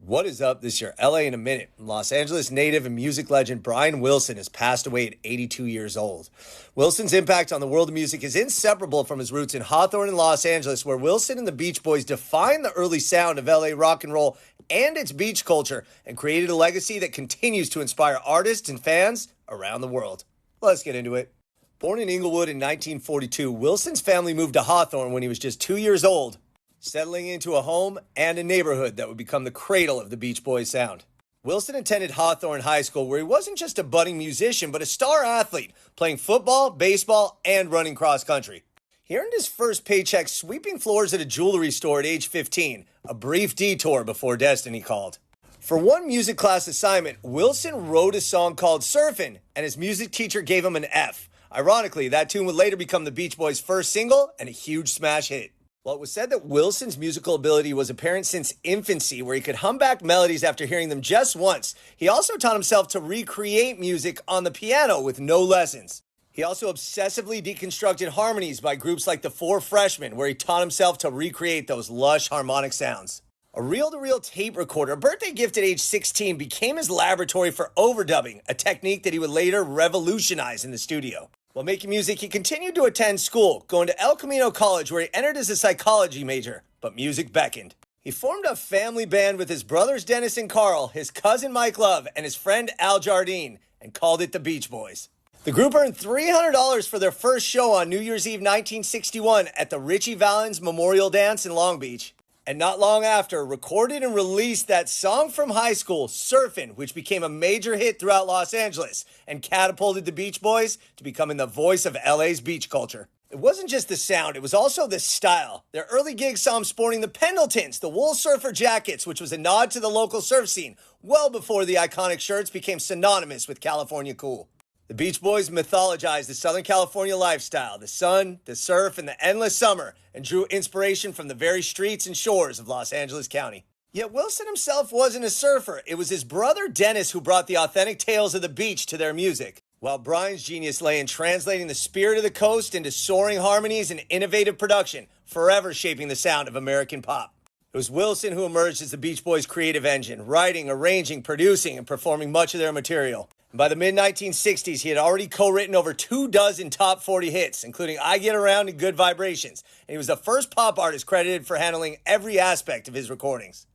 What is up? This is your LA in a Minute. Los Angeles native and music legend Brian Wilson has passed away at 82 years old. Wilson's impact on the world of music is inseparable from his roots in Hawthorne and Los Angeles, where Wilson and the Beach Boys defined the early sound of LA rock and roll and its beach culture and created a legacy that continues to inspire artists and fans around the world. Let's get into it. Born in Inglewood in 1942, Wilson's family moved to Hawthorne when he was just 2 years old, settling into a home and a neighborhood that would become the cradle of the Beach Boys sound. Wilson attended Hawthorne High School, where he wasn't just a budding musician, but a star athlete, playing football, baseball, and running cross country. He earned his first paycheck sweeping floors at a jewelry store at age 15, a brief detour before destiny called. For one music class assignment, Wilson wrote a song called Surfin', and his music teacher gave him an F. Ironically, that tune would later become the Beach Boys' first single and a huge smash hit. Well, it was said that Wilson's musical ability was apparent since infancy, where he could hum back melodies after hearing them just once. He also taught himself to recreate music on the piano with no lessons. He also obsessively deconstructed harmonies by groups like the Four Freshmen, where he taught himself to recreate those lush harmonic sounds. A reel-to-reel tape recorder, a birthday gift at age 16, became his laboratory for overdubbing, a technique that he would later revolutionize in the studio. While making music, he continued to attend school, going to El Camino College, where he entered as a psychology major, but music beckoned. He formed a family band with his brothers Dennis and Carl, his cousin Mike Love, and his friend Al Jardine, and called it the Beach Boys. The group earned $300 for their first show on New Year's Eve 1961 at the Ritchie Valens Memorial Dance in Long Beach. And not long after, recorded and released that song from high school, Surfin', which became a major hit throughout Los Angeles and catapulted the Beach Boys to becoming the voice of LA's beach culture. It wasn't just the sound, it was also the style. Their early gigs saw him sporting the Pendletons, the wool surfer jackets, which was a nod to the local surf scene, well before the iconic shirts became synonymous with California cool. The Beach Boys mythologized the Southern California lifestyle, the sun, the surf, and the endless summer, and drew inspiration from the very streets and shores of Los Angeles County. Yet Wilson himself wasn't a surfer. It was his brother Dennis who brought the authentic tales of the beach to their music, while Brian's genius lay in translating the spirit of the coast into soaring harmonies and innovative production, forever shaping the sound of American pop. It was Wilson who emerged as the Beach Boys' creative engine, writing, arranging, producing, and performing much of their material. By the mid-1960s, he had already co-written over 24 top 40 hits, including I Get Around and Good Vibrations, and he was the first pop artist credited for handling every aspect of his recordings.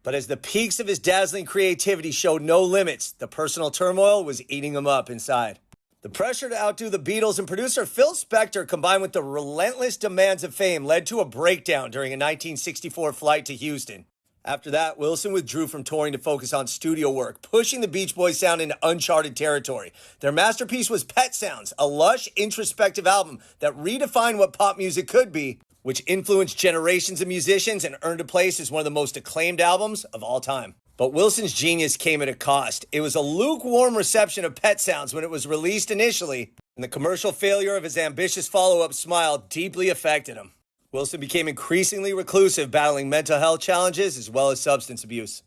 But as the peaks of his dazzling creativity showed no limits, the personal turmoil was eating him up inside. The pressure to outdo the Beatles and producer Phil Spector, combined with the relentless demands of fame, led to a breakdown during a 1964 flight to Houston. After that, Wilson withdrew from touring to focus on studio work, pushing the Beach Boys sound into uncharted territory. Their masterpiece was Pet Sounds, a lush, introspective album that redefined what pop music could be, which influenced generations of musicians and earned a place as one of the most acclaimed albums of all time. But Wilson's genius came at a cost. It was a lukewarm reception of Pet Sounds when it was released initially, and the commercial failure of his ambitious follow-up Smile deeply affected him. Wilson became increasingly reclusive, battling mental health challenges as well as substance abuse.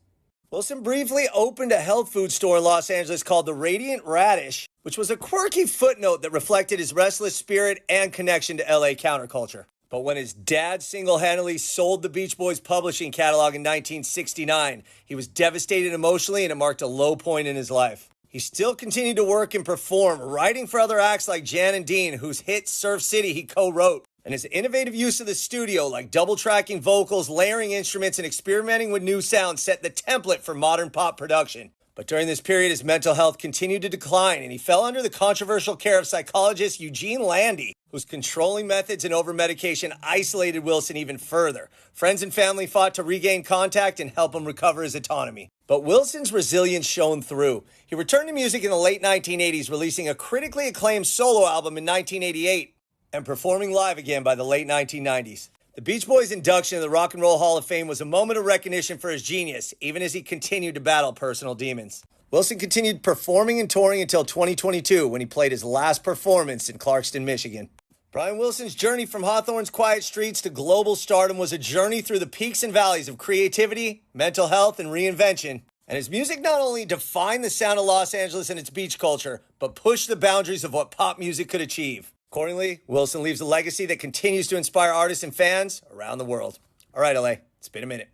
Wilson briefly opened a health food store in Los Angeles called the Radiant Radish, which was a quirky footnote that reflected his restless spirit and connection to LA counterculture. But when his dad single-handedly sold the Beach Boys publishing catalog in 1969, he was devastated emotionally, and it marked a low point in his life. He still continued to work and perform, writing for other acts like Jan and Dean, whose hit Surf City he co-wrote. And his innovative use of the studio, like double-tracking vocals, layering instruments, and experimenting with new sounds, set the template for modern pop production. But during this period, his mental health continued to decline, and he fell under the controversial care of psychologist Eugene Landy, whose controlling methods and over-medication isolated Wilson even further. Friends and family fought to regain contact and help him recover his autonomy. But Wilson's resilience shone through. He returned to music in the late 1980s, releasing a critically acclaimed solo album in 1988, and performing live again by the late 1990s. The Beach Boys' induction in the Rock and Roll Hall of Fame was a moment of recognition for his genius, even as he continued to battle personal demons. Wilson continued performing and touring until 2022, when he played his last performance in Clarkston, Michigan. Brian Wilson's journey from Hawthorne's quiet streets to global stardom was a journey through the peaks and valleys of creativity, mental health, and reinvention. And his music not only defined the sound of Los Angeles and its beach culture, but pushed the boundaries of what pop music could achieve. Accordingly, Wilson leaves a legacy that continues to inspire artists and fans around the world. All right, LA, it's been a minute.